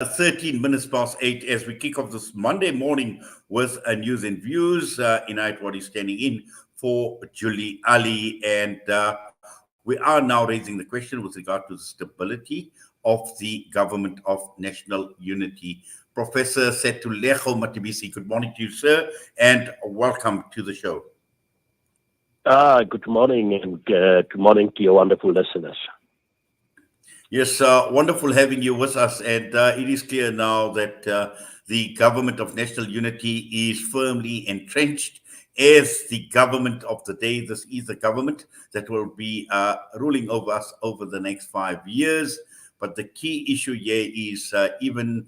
13 minutes past 8 as we kick off this Monday morning with news and views. Inayat Wadi standing in for Julie Ali, and we are now raising the question with regard to the stability of the government of national unity. Professor Setulego Matibisi, good morning to you, sir, and welcome to the show. Good morning, and good morning to your wonderful listeners. Yes, wonderful having you with us. And it is clear now that the government of national unity is firmly entrenched as the government of the day. This is the government that will be ruling over us over the next 5 years. But the key issue here is even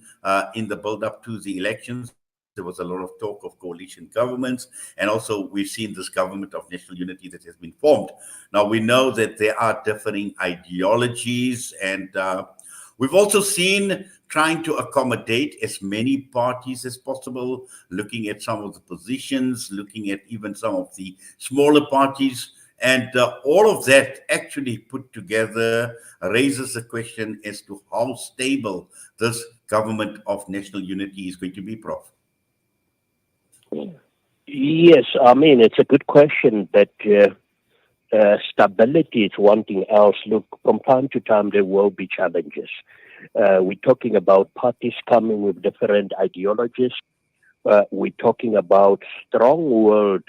in the build up to the elections, there was a lot of talk of coalition governments. And also, we've seen this government of national unity that has been formed. Now, we know that there are differing ideologies, and we've also seen trying to accommodate as many parties as possible, looking at some of the positions, looking at even some of the smaller parties. And all of that actually put together raises a question as to how stable this government of national unity is going to be, Prof. Yes, I mean, it's a good question, but stability is one thing else. Look, from time to time, there will be challenges. We're talking about parties coming with different ideologies. We're talking about strong-willed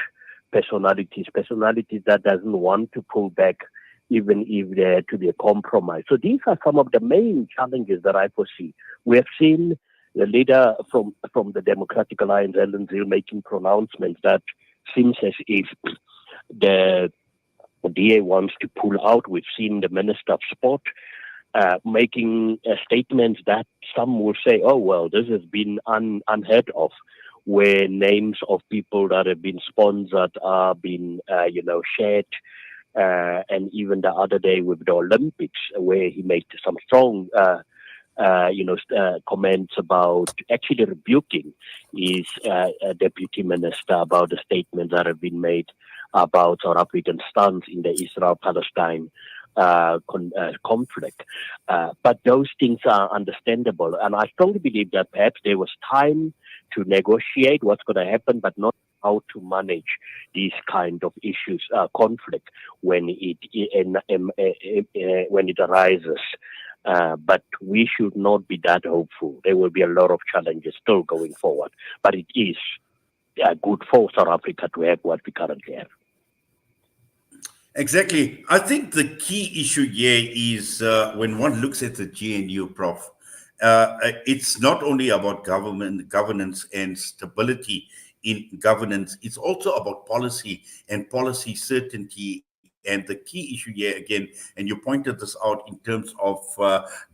personalities that doesn't want to pull back even if there to be a compromise. So these are some of the main challenges that I foresee. We have seen the leader from the Democratic Alliance, Ellen Zille, making pronouncements that seems as if the DA wants to pull out. We've seen the Minister of Sport making statements that some will say, oh, well, this has been unheard of, where names of people that have been sponsored are being, shared. And even the other day with the Olympics, where he made some strong comments about actually rebuking his deputy minister about the statements that have been made about South African stance in the Israel-Palestine conflict. But those things are understandable. And I strongly believe that perhaps there was time to negotiate what's going to happen, but not how to manage these kind of issues, conflict, when it arises. But we should not be that hopeful. There will be a lot of challenges still going forward. But it is good for South Africa to have what we currently have. Exactly. I think the key issue here is when one looks at the GNU, Prof, it's not only about governance and stability in governance, it's also about policy and policy certainty. And the key issue here again, and you pointed this out in terms of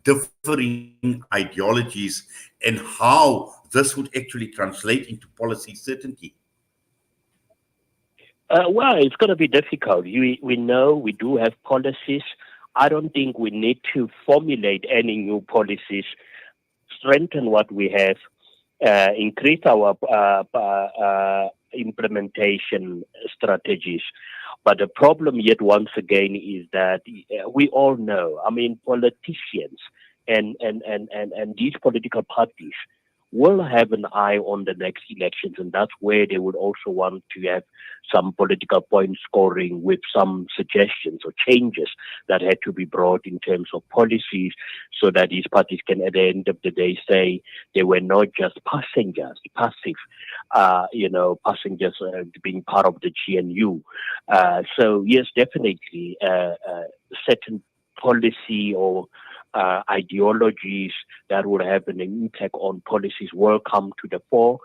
differing ideologies and how this would actually translate into policy certainty. Well, it's going to be difficult. We know we do have policies. I don't think we need to formulate any new policies, strengthen what we have, increase our implementation strategies. But the problem yet once again is that we all know, I mean, politicians and these political parties will have an eye on the next elections, and that's where they would also want to have some political point scoring with some suggestions or changes that had to be brought in terms of policies, so that these parties can at the end of the day say they were not just passengers being part of the GNU. So yes, definitely certain policy or ideologies that would have an impact on policies will come to the fore.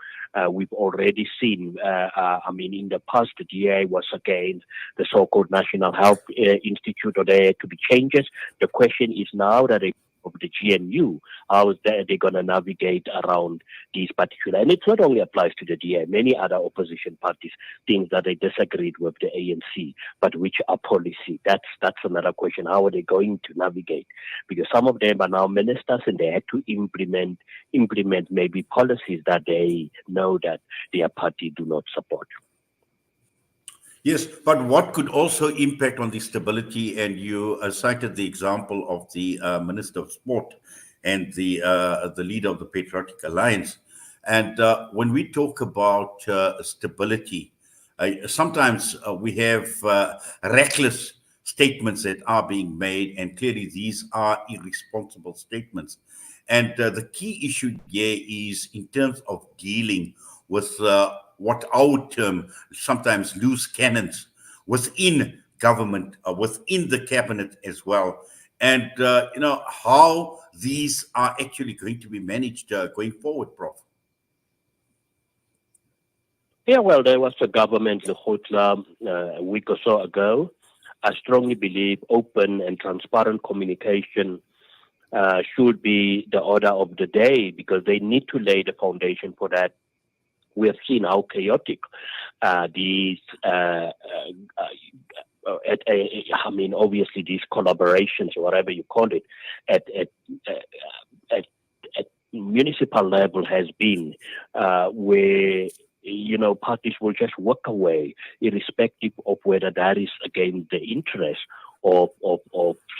We've already seen, in the past, the DA was against the so-called National Health Institute, or there to be changes. The question is now that of the GNU, how is they going to navigate around these particular, and it not only applies to the DA, many other opposition parties, things that they disagreed with the ANC, but which are policy. That's another question. How are they going to navigate? Because some of them are now ministers, and they had to implement maybe policies that they know that their party do not support. Yes, but what could also impact on the stability, and you cited the example of the Minister of Sport, and the leader of the Patriotic Alliance. And when we talk about stability, sometimes we have reckless statements that are being made, and clearly these are irresponsible statements. And the key issue here is in terms of dealing with what I would term sometimes loose cannons within government, within the cabinet as well. And, how these are actually going to be managed going forward, Prof. Yeah, well, there was a government Lekgotla a week or so ago. I strongly believe open and transparent communication should be the order of the day, because they need to lay the foundation for that. We have seen how chaotic these, obviously these collaborations, or whatever you call it, at municipal level has been, where parties will just walk away, irrespective of whether that is against the interest of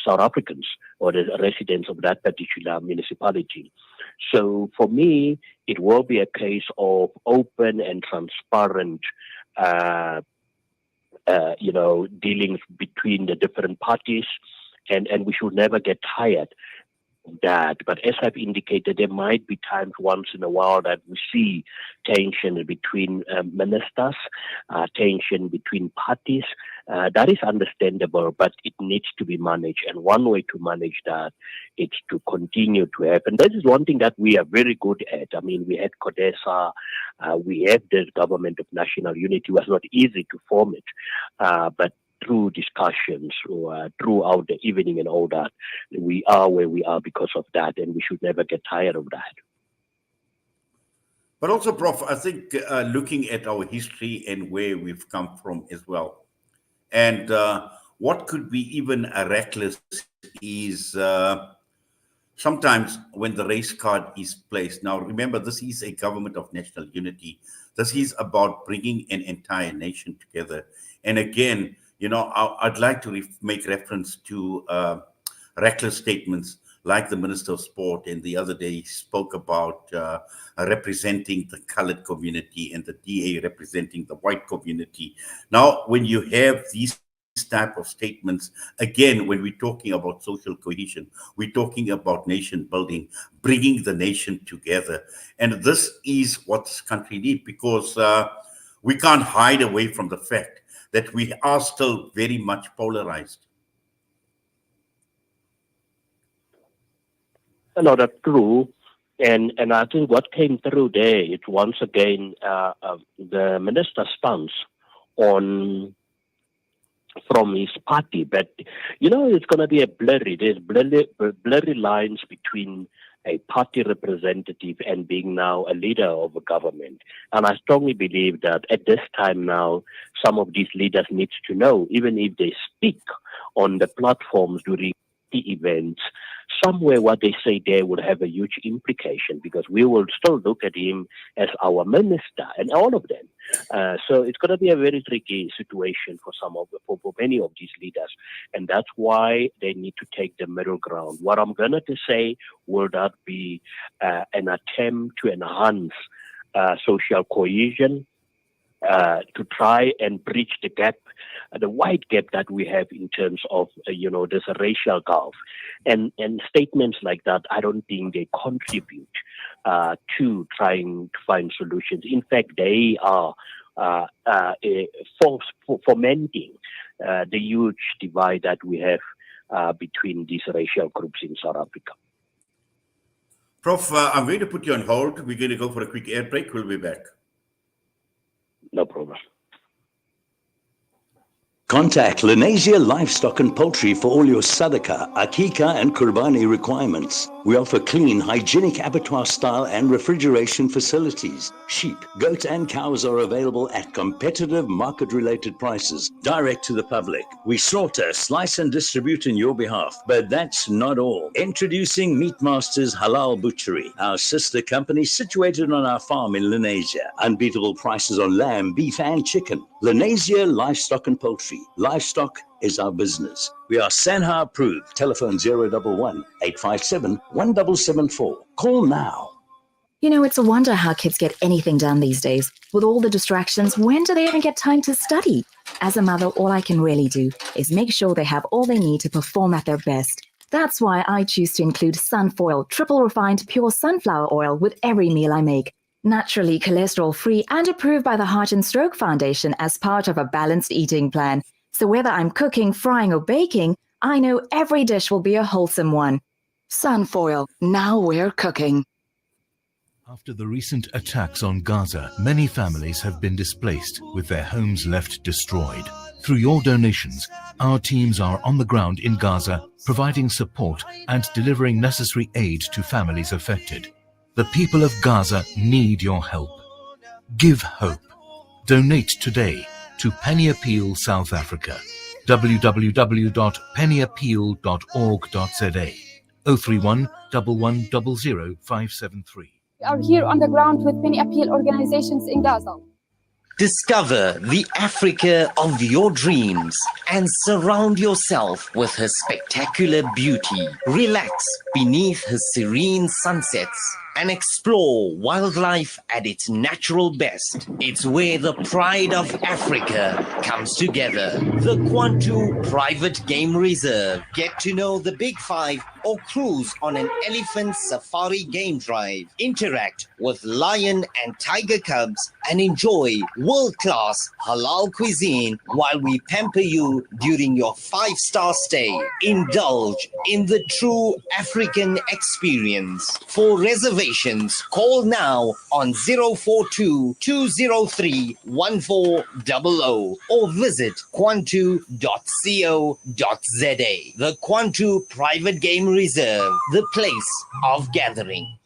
South Africans or the residents of that particular municipality. So for me, it will be a case of open and transparent, dealings between the different parties, and we should never get tired that. But as I've indicated, there might be times once in a while that we see tension between ministers, tension between parties. That is understandable, but it needs to be managed. And one way to manage that is to continue to have, and this is one thing that we are very good at. I mean, we had CODESA, we have the Government of National Unity. It was not easy to form it, but through discussions throughout the evening and all that, we are where we are because of that, and we should never get tired of that. But also, Prof, I think looking at our history and where we've come from as well, and what could be even a reckless is sometimes when the race card is placed. Now, remember, this is a government of national unity. This is about bringing an entire nation together. And again, I'd like to make reference to reckless statements like the Minister of Sport, and the other day he spoke about representing the colored community and the DA representing the white community. Now, when you have these type of statements, again, when we're talking about social cohesion, we're talking about nation building, bringing the nation together. And this is what this country needs, because we can't hide away from the fact that we are still very much polarized. No, that's true. And I think what came through there, it's once again the minister's stance from his party. But, it's going to be there's blurry lines between a party representative and being now a leader of a government. And I strongly believe that at this time now, some of these leaders need to know, even if they speak on the platforms during the events, somewhere what they say there would have a huge implication, because we will still look at him as our minister and all of them. So it's going to be a very tricky situation for many of these leaders, and that's why they need to take the middle ground. What I'm going to say, will that be an attempt to enhance social cohesion, to try and bridge the gap, the wide gap that we have in terms of, there's a racial gulf. And statements like that, I don't think they contribute to trying to find solutions. In fact, they are fomenting the huge divide that we have between these racial groups in South Africa. Prof, I'm going to put you on hold. We're going to go for a quick air break. We'll be back. No problem. Contact Lenasia Livestock and Poultry for all your Sadaka, Akika and Qurbani requirements. We offer clean, hygienic abattoir style and refrigeration facilities. Sheep, goats and cows are available at competitive market-related prices, direct to the public. We slaughter, slice and distribute on your behalf. But that's not all. Introducing Meat Masters Halal Butchery, our sister company situated on our farm in Lenasia. Unbeatable prices on lamb, beef and chicken. Lenasia Livestock and Poultry. Livestock is our business. We are SANHA approved. Telephone 011 857 1774. Call now. You know, it's a wonder how kids get anything done these days. With all the distractions, when do they even get time to study? As a mother, all I can really do is make sure they have all they need to perform at their best. That's why I choose to include Sunfoil, triple refined pure sunflower oil with every meal I make. Naturally cholesterol-free and approved by the Heart and Stroke Foundation as part of a balanced eating plan. So whether I'm cooking, frying or baking, I know every dish will be a wholesome one. Sunfoil, now we're cooking. After the recent attacks on Gaza, many families have been displaced with their homes left destroyed. Through your donations, our teams are on the ground in Gaza, providing support and delivering necessary aid to families affected. The people of Gaza need your help. Give hope. Donate today to Penny Appeal South Africa. www.pennyappeal.org.za 031 1100 573. We are here on the ground with many appeal organizations in Gaza. Discover the Africa of your dreams and surround yourself with her spectacular beauty. Relax beneath her serene sunsets and explore wildlife at its natural best. It's where the pride of Africa comes together. The Kwantu Private Game Reserve. Get to know the Big Five or cruise on an elephant safari game drive. Interact with lion and tiger cubs and enjoy world-class halal cuisine while we pamper you during your 5-star stay. Indulge in the true African experience. For reservations, call now on 042-203-1400 or visit kwantu.co.za. The Kwantu Private Game Reserve, the place of gathering.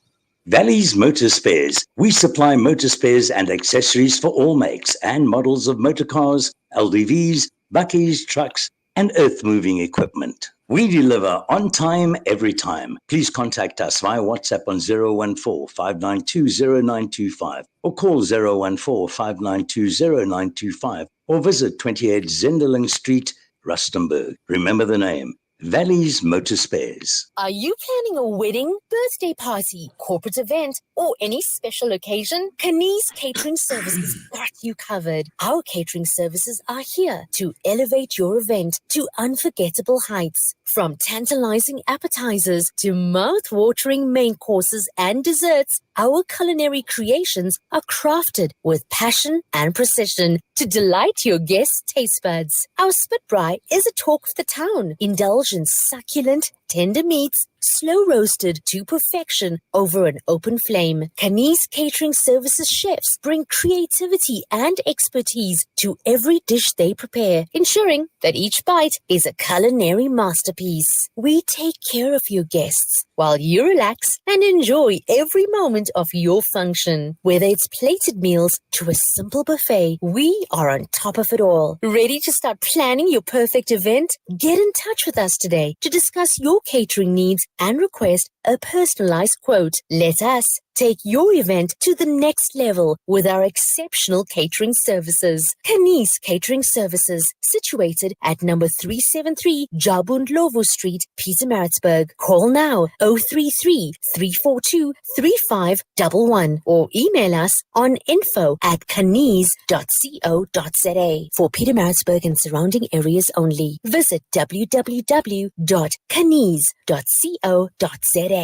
Valley's Motor Spares. We supply motor spares and accessories for all makes and models of motor cars, LDVs, bakkies, trucks, and earth-moving equipment. We deliver on time, every time. Please contact us via WhatsApp on 014-592-0925 or call 014-592-0925 or visit 28 Zenderling Street, Rustenburg. Remember the name, Valley's Motor Spares. Are you planning a wedding, birthday party, corporate event, or any special occasion? Kaniz Catering Services got you covered. Our catering services are here to elevate your event to unforgettable heights. From tantalizing appetizers to mouth-watering main courses and desserts, our culinary creations are crafted with passion and precision to delight your guests' taste buds. Our spit braai is a talk of the town. Indulge in succulent, tender meats, slow roasted to perfection over an open flame. Kaniz Catering Services chefs bring creativity and expertise to every dish they prepare, ensuring that each bite is a culinary masterpiece. We take care of your guests while you relax and enjoy every moment of your function. Whether it's plated meals to a simple buffet, we are on top of it all. Ready to start planning your perfect event? Get in touch with us today to discuss your catering needs and request a personalized quote. Let us take your event to the next level with our exceptional catering services. Kaniz Catering Services, situated at number 373 Jabun Lovo Street, Pietermaritzburg. Call now 033-342-3511 or email us on info@kaniz.co.za. For Pietermaritzburg and surrounding areas only, visit www.kaniz.co.za.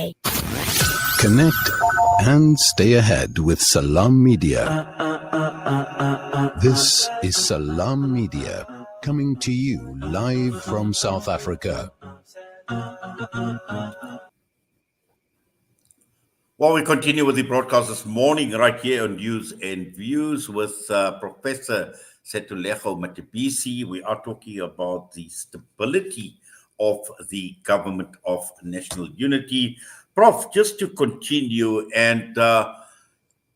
Connect and stay ahead with Salam Media. This is Salam Media, coming to you live from South Africa. Well, we continue with the broadcast this morning right here on News and Views with Professor Setulego Matabisi. We are talking about the stability of the government of national unity. Prof, just to continue, and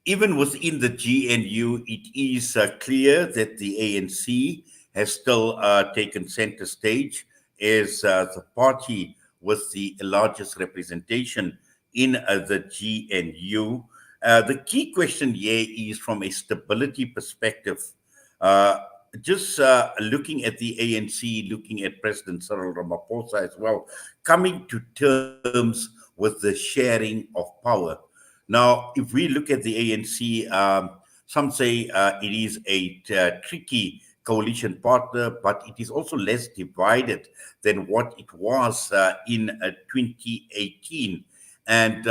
even within the GNU, it is clear that the ANC has still taken center stage as the party with the largest representation in the GNU. The key question here is from a stability perspective. just looking at the ANC, looking at President Cyril Ramaphosa as well, coming to terms with the sharing of power. Now, if we look at the ANC, some say it is a tricky coalition partner, but it is also less divided than what it was in 2018. And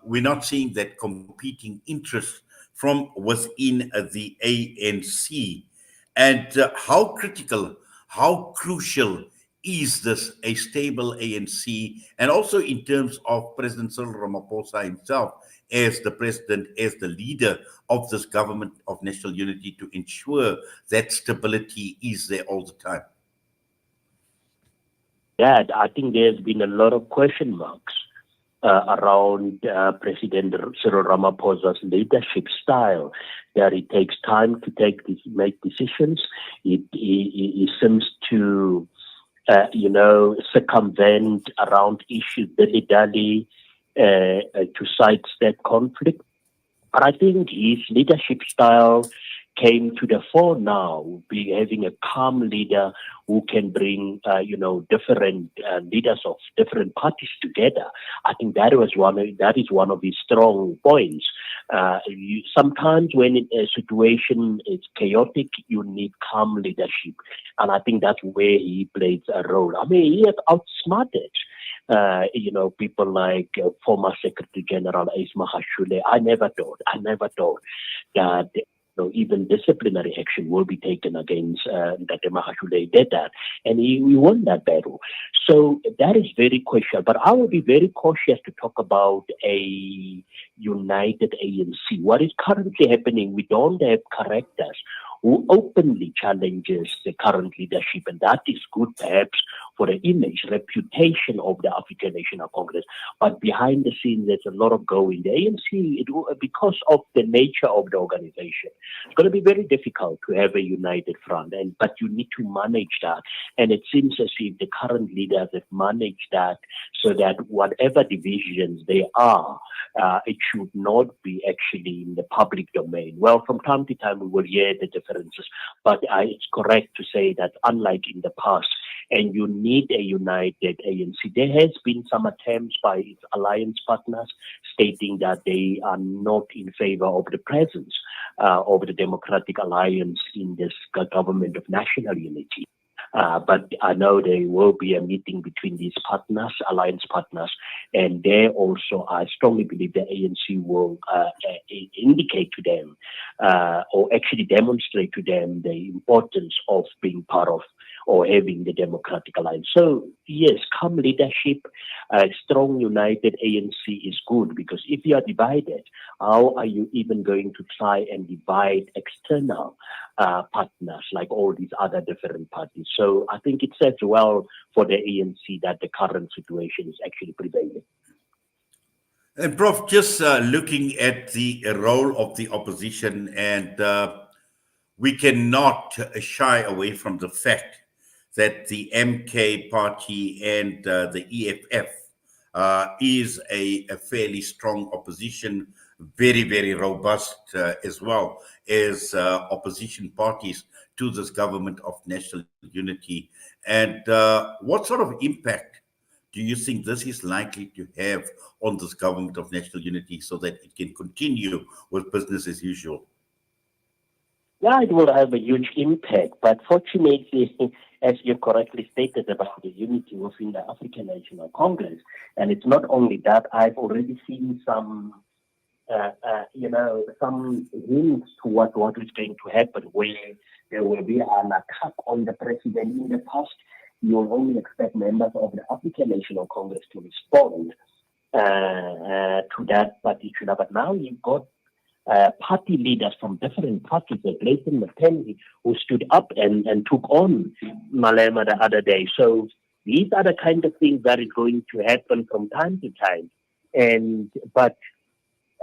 we're not seeing that competing interest from within the ANC. And how critical, how crucial is this a stable ANC, and also in terms of President Cyril Ramaphosa himself as the president, as the leader of this government of national unity, to ensure that stability is there all the time? Yeah, I think there's been a lot of question marks around President Cyril Ramaphosa's leadership style, that it takes time to make decisions. He seems to, circumvent around issues dilly-dally to sidestep conflict. But I think his leadership style came to the fore now, having a calm leader who can bring, different leaders of different parties together. I think that is one of his strong points. Sometimes when a situation is chaotic, you need calm leadership, and I think that's where he plays a role. I mean, he has outsmarted people like former Secretary General Ace Magashule. I never thought that even disciplinary action will be taken against Dr. Magashule. Did that, and we won that battle. So that is very crucial. But I will be very cautious to talk about a united ANC. What is currently happening, we don't have characters who openly challenges the current leadership, and that is good perhaps for the image, reputation of the African National Congress. But behind the scenes, there's a lot of going. The ANC, because of the nature of the organization, it's going to be very difficult to have a united front, but you need to manage that. And it seems as if the current leaders have managed that so that whatever divisions there are, it should not be actually in the public domain. Well, from time to time, we will hear the differences, but it's correct to say that unlike in the past, and you need a united ANC. There has been some attempts by its alliance partners stating that they are not in favor of the presence of the Democratic Alliance in this government of national unity. But I know there will be a meeting between these partners, alliance partners, and there also I strongly believe the ANC will indicate to them or actually demonstrate to them the importance of being part of or having the Democratic Alliance. So yes, calm leadership, strong united ANC is good, because if you are divided, how are you even going to try and divide external partners like all these other different parties? So I think it says well for the ANC that the current situation is actually prevailing. And Prof, just looking at the role of the opposition, and we cannot shy away from the fact that the MK party and the EFF is a fairly strong opposition, very, very robust as well as opposition parties to this government of national unity. And what sort of impact do you think this is likely to have on this government of national unity so that it can continue with business as usual? Yeah, it will have a huge impact, but fortunately, as you correctly stated about the unity within the African National Congress, and it's not only that, I've already seen some some hints to what is going to happen, where there will be an attack on the president. In the past, you'll only expect members of the African National Congress to respond to that particular, but now you've got party leaders from different parties, like Leighton Mthembu, who stood up and took on Malema the other day. So these are the kind of things that is going to happen from time to time. But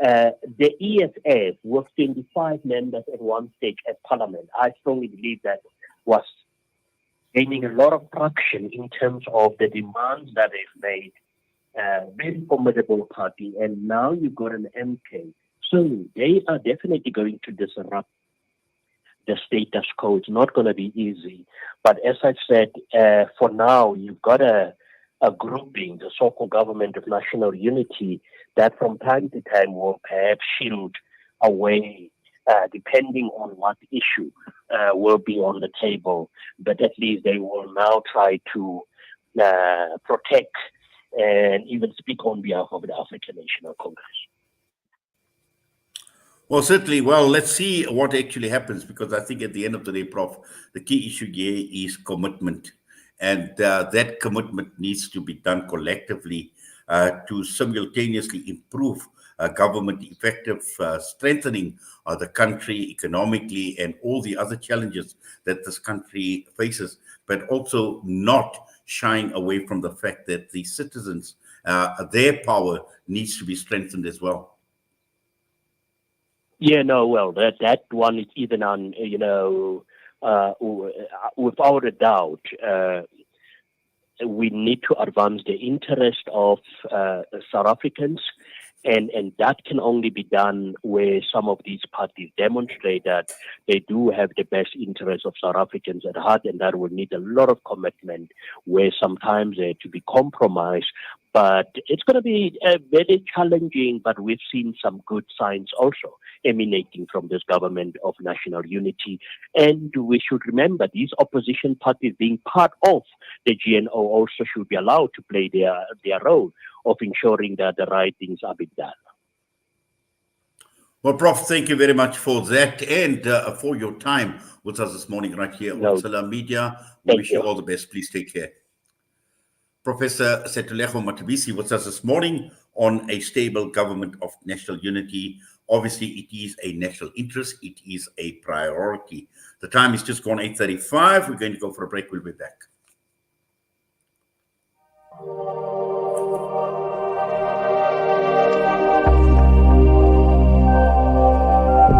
the EFF, with 25 members at one stage at Parliament, I strongly believe that was gaining a lot of traction in terms of the demands that they've made. Very formidable party, and now you've got an MK. So they are definitely going to disrupt the status quo. It's not going to be easy. But as I said, for now, you've got a grouping, the so-called Government of National Unity, that from time to time will perhaps shield away, depending on what issue will be on the table. But at least they will now try to protect and even speak on behalf of the African National Congress. Well, certainly. Well, let's see what actually happens, because I think at the end of the day, Prof, the key issue here is commitment. And that commitment needs to be done collectively to simultaneously improve government effective strengthening of the country economically and all the other challenges that this country faces, but also not shying away from the fact that the citizens, their power needs to be strengthened as well. Yeah, no, well, that one is even on, without a doubt, we need to advance the interest of South Africans, and that can only be done where some of these parties demonstrate that they do have the best interest of South Africans at heart, and that will need a lot of commitment, where sometimes there to be compromised. But it's going to be very challenging, but we've seen some good signs also emanating from this Government of National Unity. And we should remember these opposition parties being part of the GNO also should be allowed to play their role of ensuring that the right things are being done. Well, Prof, thank you very much for that and for your time with us this morning right here on Salam Media. We wish you all the best. Please take care. Professor Setulego Matabisi with us this morning on a stable Government of National Unity. Obviously, it is a national interest. It is a priority. The time is just gone 8:35. We're going to go for a break. We'll be back.